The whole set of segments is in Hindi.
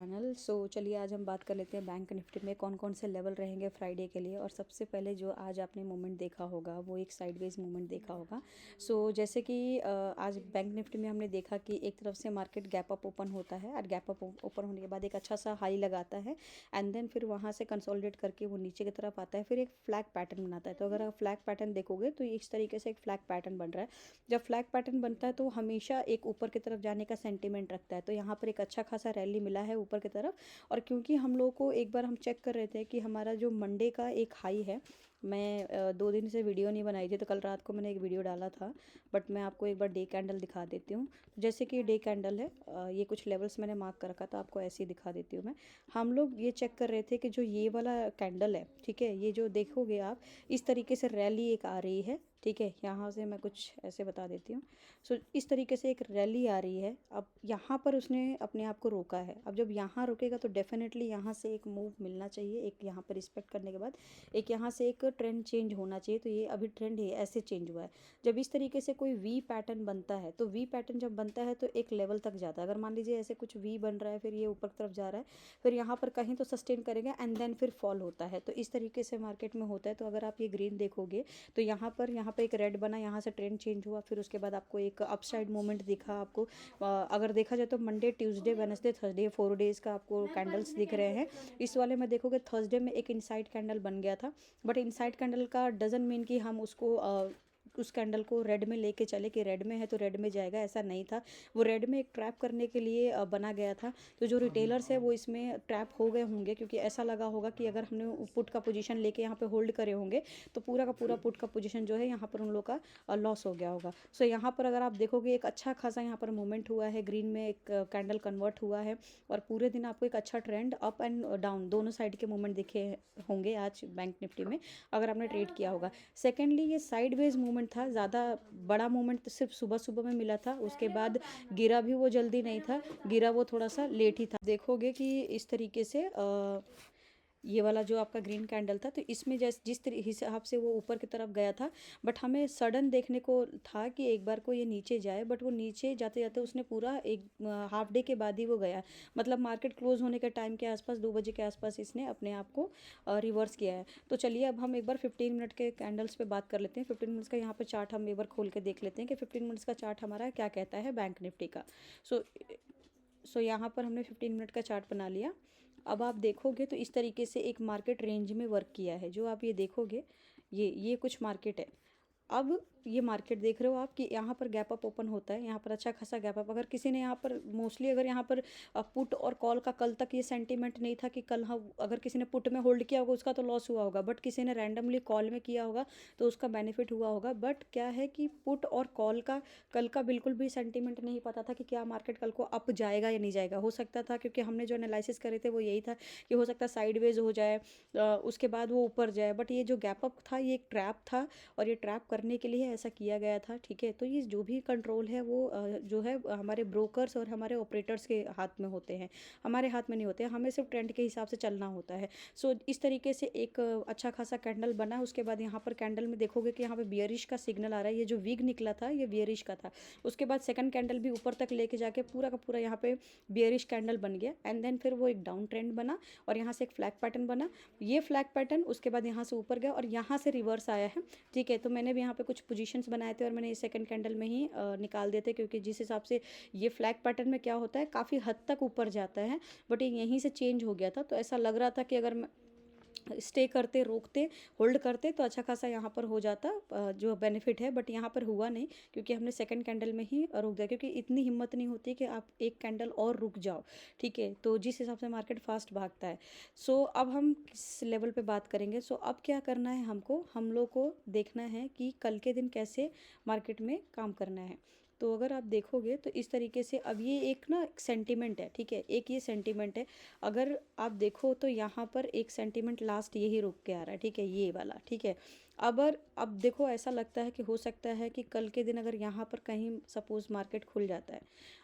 चैनल। चलिए आज हम बात कर लेते हैं बैंक निफ्टी में कौन कौन से लेवल रहेंगे फ्राइडे के लिए। और सबसे पहले जो आज आपने मूवमेंट देखा होगा वो एक साइडवेज मूवमेंट देखा होगा। जैसे कि आज बैंक निफ्टी में हमने देखा कि एक तरफ से मार्केट गैप अप ओपन होता है और गैप अप ओपन होने के बाद एक अच्छा सा हाई लगाता है एंड देन फिर वहाँ से कंसोलिडेट करके वो नीचे की तरफ आता है, फिर एक फ्लैग पैटर्न बनाता है। तो अगर आप फ्लैग पैटर्न देखोगे तो इस तरीके से एक फ्लैग पैटर्न बन रहा है। जब फ्लैग पैटर्न बनता है तो हमेशा एक ऊपर की तरफ जाने का सेंटीमेंट रखता है। तो यहाँ पर एक अच्छा खासा रैली मिला है ऊपर की तरफ। और क्योंकि हम लोगों को एक बार हम चेक कर रहे थे कि हमारा जो मंडे का एक हाई है, मैं 2 दिन से वीडियो नहीं बनाई थी तो कल रात को मैंने एक वीडियो डाला था, बट मैं आपको एक बार डे कैंडल दिखा देती हूँ। जैसे कि डे कैंडल है, ये कुछ लेवल्स मैंने मार्क कर रखा था, आपको ऐसे ही दिखा देती हूँ मैं। हम लोग ये चेक कर रहे थे कि जो ये वाला कैंडल है, ठीक है, ये जो देखोगे आप इस तरीके से रैली एक आ रही है, ठीक है। यहाँ से मैं कुछ ऐसे बता देती हूँ। इस तरीके से एक रैली आ रही है। अब यहाँ पर उसने अपने आप को रोका है। अब जब यहाँ रुकेगा तो डेफिनेटली यहाँ से एक मूव मिलना चाहिए, एक यहाँ पर रिस्पेक्ट करने के बाद एक यहाँ से एक ट्रेंड चेंज होना चाहिए। तो ये अभी ट्रेंड है ऐसे चेंज हुआ है। जब इस तरीके से कोई वी पैटर्न बनता है तो वी पैटर्न जब बनता है तो एक लेवल तक जाता है। अगर मान लीजिए ऐसे कुछ वी बन रहा है, फिर ये ऊपर की तरफ जा रहा है, फिर यहाँ पर कहीं तो सस्टेन करेगा एंड देन फिर फॉल होता है। तो इस तरीके से मार्केट में होता है। तो अगर आप ये ग्रीन देखोगे तो यहाँ पर एक रेड बना, यहाँ से ट्रेंड चेंज हुआ, फिर उसके बाद आपको एक अपसाइड मूवमेंट दिखा। आपको अगर देखा जाए तो Monday, Tuesday, Wednesday, Thursday 4 days का आपको कैंडल्स दिख रहे हैं। इस वाले में देखोगे थर्सडे में एक इनसाइड कैंडल बन गया था, बट इनसाइड कैंडल का डजंट मीन कि हम उसको उस कैंडल को रेड में लेके चले कि रेड में है तो रेड में जाएगा, ऐसा नहीं था। वो रेड में एक ट्रैप करने के लिए बना गया था। तो जो रिटेलर्स है वो इसमें ट्रैप हो गए होंगे, क्योंकि ऐसा लगा होगा कि अगर हमने पुट का पोजीशन लेके यहाँ पे होल्ड करे होंगे तो पूरा का पूरा पुट का पोजीशन जो है यहाँ पर उन लोग का लॉस हो गया होगा। यहाँ पर अगर आप देखोगे एक अच्छा खासा यहाँ पर मूवमेंट हुआ है, ग्रीन में एक कैंडल कन्वर्ट हुआ है और पूरे दिन आपको एक अच्छा ट्रेंड अप एंड डाउन दोनों साइड के मूवमेंट दिखे होंगे आज बैंक निफ्टी में, अगर आपने ट्रेड किया होगा। सेकेंडली ये साइडवेज मूवमेंट था, ज़्यादा बड़ा मूवमेंट तो सिर्फ सुबह सुबह में मिला था। उसके बाद गिरा भी वो जल्दी नहीं था, गिरा वो थोड़ा सा लेट ही था। देखोगे कि इस तरीके से ये वाला जो आपका ग्रीन कैंडल था, तो इसमें जिस हिसाब से वो ऊपर की तरफ गया था, बट हमें सडन देखने को था कि एक बार को ये नीचे जाए, बट वो नीचे जाते जाते उसने पूरा एक हाफ डे के बाद ही वो गया। मतलब मार्केट क्लोज होने के टाइम के आसपास 2 बजे के आसपास इसने अपने आप को रिवर्स किया है। तो चलिए अब हम एक बार 15 मिनट के कैंडल्स पे बात कर लेते हैं। 15 मिनट्स का यहाँ पे चार्ट हम एक बार खोल के देख लेते हैं कि 15 मिनट्स का चार्ट हमारा क्या कहता है बैंक निफ्टी का। सो यहाँ पर हमने 15 मिनट का चार्ट बना लिया। अब आप देखोगे तो इस तरीके से एक मार्केट रेंज में वर्क किया है। जो आप ये देखोगे, ये कुछ मार्केट है। अब ये मार्केट देख रहे हो आप कि यहाँ पर गैप अप ओपन होता है, यहाँ पर अच्छा खासा गैप अप। अगर किसी ने यहाँ पर मोस्टली अगर यहाँ पर पुट और कॉल का कल तक ये सेंटीमेंट नहीं था कि कल, हाँ, अगर किसी ने पुट में होल्ड किया होगा उसका तो लॉस हुआ होगा, बट किसी ने रैंडमली कॉल में किया होगा तो उसका बेनिफिट हुआ होगा। बट क्या है कि पुट और कॉल का कल का बिल्कुल भी सेंटीमेंट नहीं पता था कि क्या मार्केट कल को अप जाएगा या नहीं जाएगा। हो सकता था, क्योंकि हमने जो एनालिसिस करे थे वो यही था कि हो सकता है साइडवेज हो जाए, उसके बाद वो ऊपर जाए। बट ये जो गैप अप था ये एक ट्रैप था और ये ट्रैप करने के लिए ऐसा किया गया था, ठीक है। तो ये जो भी कंट्रोल है वो जो है हमारे ब्रोकर्स और हमारे ऑपरेटर्स के हाथ में होते हैं, हमारे हाथ में नहीं होते हैं। हमें सिर्फ ट्रेंड के हिसाब से चलना होता है। इस तरीके से एक अच्छा खासा कैंडल बना। उसके बाद यहाँ पर कैंडल में देखोगे कि यहाँ पे बियरिश का सिग्नल आ रहा है। ये जो विग निकला था ये बियरिश का था। उसके बाद सेकंड कैंडल भी ऊपर तक लेके जाके पूरा का पूरा यहाँ पे बियरिश कैंडल बन गया एंड देन फिर वो एक डाउन ट्रेंड बना और यहाँ से एक फ्लैग पैटर्न बना। ये फ्लैग पैटर्न उसके बाद यहाँ से ऊपर गया और यहाँ से रिवर्स आया है, ठीक है। तो मैंने भी यहाँ पे कुछ पोजीशंस बनाए थे और मैंने इस सेकंड कैंडल में ही निकाल दिए थे, क्योंकि जिस हिसाब से ये फ्लैग पैटर्न में क्या होता है काफ़ी हद तक ऊपर जाता है, बट ये यहीं से चेंज हो गया था। तो ऐसा लग रहा था कि अगर मैं स्टे करते, रोकते, होल्ड करते तो अच्छा खासा यहाँ पर हो जाता जो बेनिफिट है, बट यहाँ पर हुआ नहीं क्योंकि हमने सेकंड कैंडल में ही रुक दिया। क्योंकि इतनी हिम्मत नहीं होती कि आप एक कैंडल और रुक जाओ, ठीक है। तो जिस हिसाब से मार्केट फास्ट भागता है। अब हम किस लेवल पे बात करेंगे। अब क्या करना है हमको, हम लोग को देखना है कि कल के दिन कैसे मार्केट में काम करना है। तो अगर आप देखोगे तो इस तरीके से अब ये एक ना सेंटीमेंट है, ठीक है, एक ये सेंटीमेंट है। अगर आप देखो तो यहाँ पर एक सेंटीमेंट लास्ट यही रुक के आ रहा है, ठीक है, ये वाला, ठीक है। अब देखो ऐसा लगता है कि हो सकता है कि कल के दिन अगर यहाँ पर कहीं सपोज मार्केट खुल जाता है,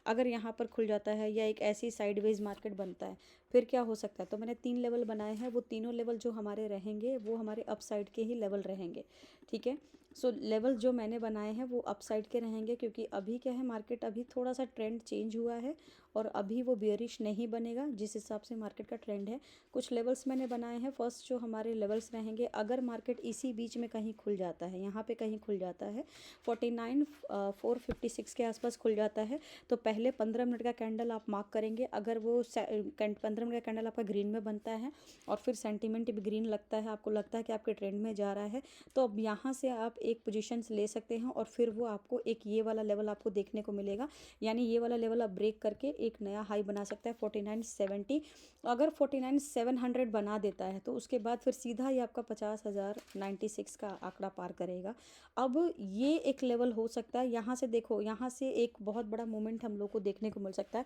अगर यहाँ पर खुल जाता है या एक ऐसी साइडवेज मार्केट बनता है, फिर क्या हो सकता है। तो मैंने 3 लेवल बनाए हैं, वो तीनों लेवल जो हमारे रहेंगे वो हमारे अपसाइड के ही लेवल रहेंगे, ठीक है। लेवल जो मैंने बनाए हैं वो अपसाइड के रहेंगे, क्योंकि अभी क्या है मार्केट अभी थोड़ा सा ट्रेंड चेंज हुआ है और अभी वो बियरिश नहीं बनेगा जिस हिसाब से मार्केट का ट्रेंड है। कुछ लेवल्स मैंने बनाए हैं। फर्स्ट जो हमारे लेवल्स रहेंगे, अगर मार्केट इसी बीच में कहीं खुल जाता है, यहाँ पे कहीं खुल जाता है 49,456 के आसपास खुल जाता है, तो पहले 15 मिनट का कैंडल आप मार्क करेंगे। अगर वो 15 मिनट का कैंडल आपका ग्रीन में बनता है और फिर सेंटीमेंट भी ग्रीन लगता है, आपको लगता है कि आपके ट्रेंड में जा रहा है, तो अब यहाँ से आप एक पोजीशंस ले सकते हैं और फिर वो आपको एक ये वाला लेवल आपको देखने को मिलेगा। यानी ये वाला लेवल आप ब्रेक करके एक नया हाई बना सकता है 4970। अगर 49,700 बना देता है तो उसके बाद फिर सीधा ही आपका 50,096 का आंकड़ा पार करेगा। अब ये एक लेवल हो सकता है। यहाँ से देखो, यहाँ से एक बहुत बड़ा मोमेंट हम लोग को देखने को मिल सकता है।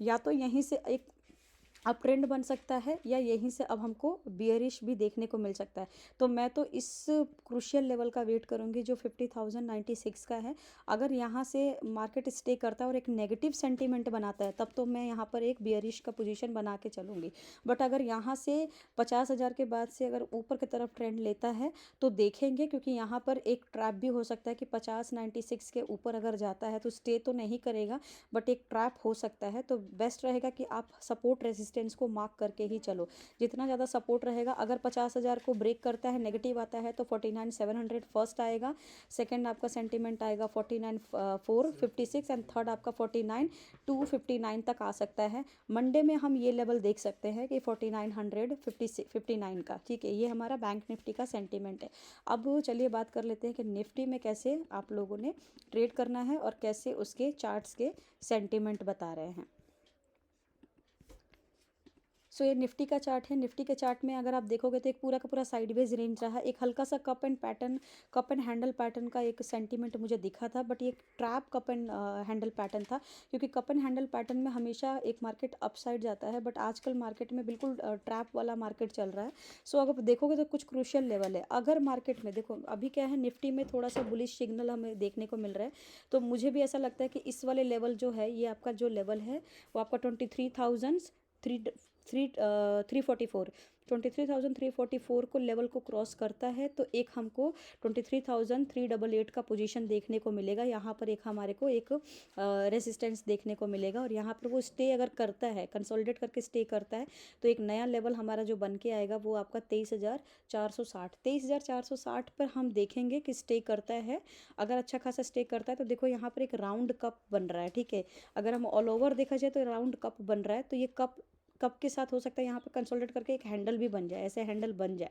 या तो यहीं से एक अप ट्रेंड बन सकता है या यहीं से अब हमको बियरिश भी देखने को मिल सकता है। तो मैं तो इस क्रूशियल लेवल का वेट करूंगी जो 50,096 का है। अगर यहाँ से मार्केट स्टे करता है और एक नेगेटिव सेंटीमेंट बनाता है, तब तो मैं यहाँ पर एक बियरिश का पोजीशन बना के चलूँगी। बट अगर यहाँ से 50,000 के बाद से अगर ऊपर की तरफ ट्रेंड लेता है तो देखेंगे, क्योंकि यहाँ पर एक ट्रैप भी हो सकता है कि 50,96 के ऊपर अगर जाता है तो स्टे तो नहीं करेगा, बट एक ट्रैप हो सकता है। तो बेस्ट रहेगा कि आप सपोर्ट रेजिस्टेंस को मार्क करके ही चलो। जितना ज़्यादा सपोर्ट रहेगा, अगर 50,000 को ब्रेक करता है, नेगेटिव आता है, तो 49,700 फर्स्ट आएगा, सेकंड आपका सेंटीमेंट आएगा 49,456 एंड थर्ड आपका 49,259 तक आ सकता है। मंडे में हम ये लेवल देख सकते हैं कि 49,59 का। ठीक है, ये हमारा बैंक निफ्टी का सेंटीमेंट है। अब चलिए बात कर लेते हैं कि निफ्टी में कैसे आप लोगों ने ट्रेड करना है और कैसे उसके चार्ट्स के सेंटीमेंट बता रहे हैं। सो ये निफ्टी का चार्ट है। निफ्टी के चार्ट में अगर आप देखोगे तो एक पूरा का पूरा साइडवेज रेंज रहा। एक हल्का सा कप एंड हैंडल पैटर्न का एक सेंटीमेंट मुझे दिखा था, बट ये trap cup and handle pattern था, क्योंकि कप एंड हैंडल पैटर्न में हमेशा एक मार्केट अपसाइड जाता है, बट आजकल मार्केट में बिल्कुल ट्रैप वाला मार्केट चल रहा है। सो अगर देखोगे तो कुछ क्रूशियल लेवल है। अगर मार्केट में देखो अभी क्या है, निफ्टी में थोड़ा सा बुलिश सिग्नल हमें देखने को मिल रहा है, तो मुझे भी ऐसा लगता है कि इस वाले लेवल जो है, ये आपका जो लेवल है वो आपका 23,344 को लेवल को क्रॉस करता है तो एक हमको 23,388 का पोजीशन देखने को मिलेगा। यहाँ पर एक हमारे को एक रेजिस्टेंस देखने को मिलेगा, और यहाँ पर वो स्टे अगर करता है, कंसोलिडेट करके स्टे करता है, तो एक नया लेवल हमारा जो बन के आएगा वो आपका 23,460 पर हम देखेंगे कि स्टे करता है। अगर अच्छा खासा स्टे करता है तो देखो यहाँ पर एक राउंड कप बन रहा है। ठीक है, अगर हम ऑल ओवर देखा जाए तो राउंड कप बन रहा है, तो ये कप के साथ हो सकता है यहाँ पे कंसोलिडेट करके एक हैंडल भी बन जाए, ऐसे हैंडल बन जाए।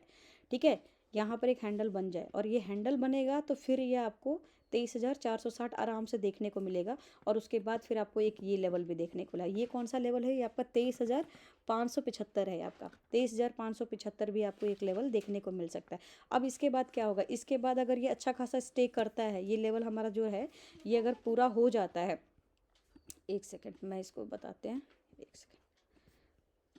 ठीक है, यहाँ पर एक हैंडल बन जाए और ये हैंडल बनेगा तो फिर ये आपको 23,460 आराम से देखने को मिलेगा। और उसके बाद फिर आपको एक ये लेवल भी देखने को मिला। ये कौन सा लेवल है? ये आपका 23,575 है। आपका 23,575 भी आपको एक लेवल देखने को मिल सकता है। अब इसके बाद क्या होगा? इसके बाद अगर ये अच्छा खासा स्टे करता है, ये लेवल हमारा जो है ये अगर पूरा हो जाता है, एक सेकेंड मैं इसको बताते हैं, एक सेकेंड,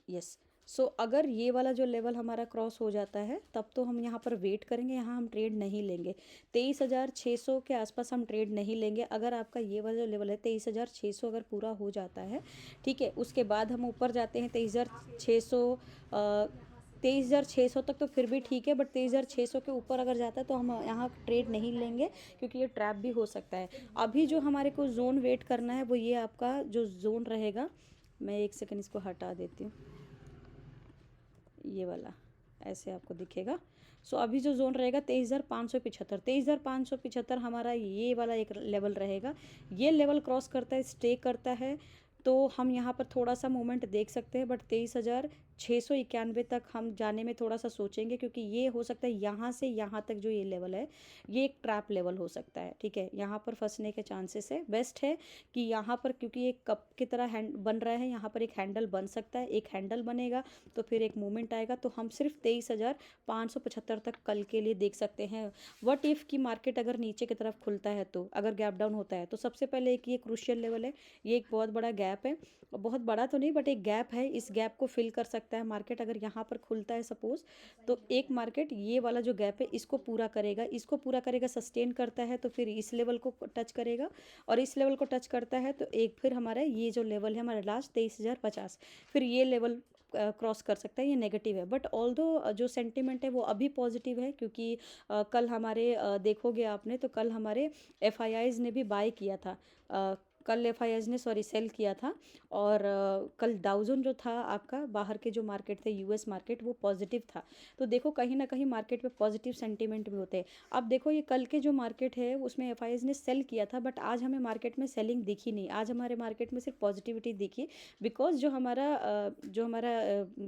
यस। सो अगर ये वाला जो लेवल हमारा क्रॉस हो जाता है तब तो हम यहाँ पर वेट करेंगे, यहाँ हम ट्रेड नहीं लेंगे। 23,600 के आसपास हम ट्रेड नहीं लेंगे। अगर आपका ये वाला जो लेवल है 23,600 अगर पूरा हो जाता है, ठीक है, उसके बाद हम ऊपर जाते हैं 23,600 तक तो फिर भी ठीक है, बट 23,600 के ऊपर अगर जाता है तो हम यहाँ ट्रेड नहीं लेंगे, क्योंकि ये ट्रैप भी हो सकता है। अभी जो हमारे को जोन वेट करना है वो ये आपका जो जोन रहेगा, मैं एक सेकंड इसको हटा देती हूँ, ये वाला ऐसे आपको दिखेगा। सो अभी जो जोन रहेगा 23,575 हमारा ये वाला एक लेवल रहेगा। ये लेवल क्रॉस करता है, स्टे करता है, तो हम यहाँ पर थोड़ा सा मूवमेंट देख सकते हैं, बट 23,691 तक हम जाने में थोड़ा सा सोचेंगे, क्योंकि ये हो सकता है यहाँ से यहाँ तक जो ये लेवल है ये एक ट्रैप लेवल हो सकता है। ठीक है, यहाँ पर फंसने के चांसेस है। बेस्ट है कि यहाँ पर, क्योंकि एक कप की तरह हैंड बन रहा है, यहाँ पर एक हैंडल बन सकता है, एक हैंडल बनेगा तो फिर एक मूवमेंट आएगा, तो हम सिर्फ 23,575 तक कल के लिए देख सकते हैं। व्हाट इफ़ की मार्केट अगर नीचे की तरफ खुलता है, तो अगर गैप डाउन होता है, तो सबसे पहले एक ये क्रूशियल लेवल है, ये एक बहुत बड़ा गैप है, बहुत बड़ा तो नहीं बट एक गैप है, इस गैप को फिल कर सकता है मार्केट। अगर यहाँ पर खुलता है सपोज, तो एक मार्केट ये वाला जो गैप है इसको पूरा करेगा, सस्टेन करता है तो फिर इस लेवल को टच करेगा, और इस लेवल को टच करता है तो एक फिर हमारा ये जो लेवल है हमारा लास्ट 23,050, फिर ये लेवल क्रॉस कर सकता है। ये नेगेटिव है, बट ऑल्दो जो सेंटिमेंट है वो अभी पॉजिटिव है, क्योंकि कल हमारे देखोगे आपने तो कल हमारे FIIs ने भी बाय किया था कल एफआईआईज ने सॉरी सेल किया था। और कल डाउजन जो था आपका, बाहर के जो मार्केट थे यूएस मार्केट, वो पॉजिटिव था। तो देखो कहीं ना कहीं मार्केट में पॉजिटिव सेंटीमेंट भी होते हैं। अब देखो ये कल के जो मार्केट है उसमें एफआईआईज ने सेल किया था, बट आज हमें मार्केट में सेलिंग दिखी नहीं, आज हमारे मार्केट में सिर्फ पॉजिटिविटी दिखी। बिकॉज जो हमारा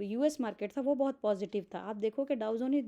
यूएस मार्केट था वो बहुत पॉजिटिव था। आप देखो कि डाउजोन ही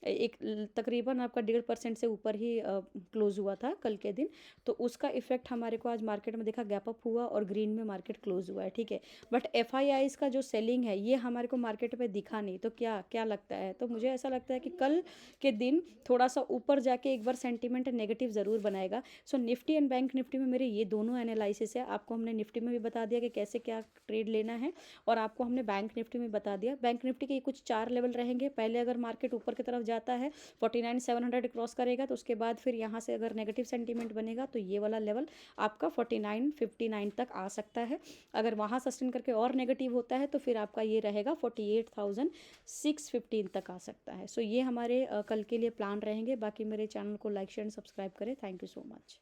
एक तकरीबन आपका 1.5% से ऊपर ही क्लोज हुआ था कल के दिन। तो उसका इफेक्ट हमारे को आज मार्केट में देखा, गैप अप हुआ और ग्रीन में मार्केट क्लोज हुआ है, ठीक है। बट एफआईआईज का जो सेलिंग है ये हमारे को मार्केट में दिखा नहीं। तो क्या क्या लगता है, तो मुझे ऐसा लगता है कि कल के दिन थोड़ा सा ऊपर जाके एक बार सेंटीमेंट नेगेटिव ज़रूर बनाएगा। सो निफ्टी एंड बैंक निफ्टी में मेरे ये दोनों एनालिसिस है। आपको हमने निफ्टी में भी बता दिया कि कैसे क्या ट्रेड लेना है, और आपको हमने बैंक निफ्टी में बता दिया। बैंक निफ्टी के कुछ 4 लेवल रहेंगे। पहले अगर मार्केट ऊपर की तरफ जाता है 49,700 क्रॉस करेगा, तो उसके बाद फिर यहाँ से अगर नेगेटिव सेंटीमेंट बनेगा तो ये वाला लेवल आपका 49.59 तक आ सकता है। अगर वहाँ सस्टेन करके और नेगेटिव होता है तो फिर आपका ये रहेगा 48,615 तक आ सकता है। सो ये हमारे कल के लिए प्लान रहेंगे। बाकी मेरे चैनल को लाइक शेयर एंड सब्सक्राइब करें। Thank you so much.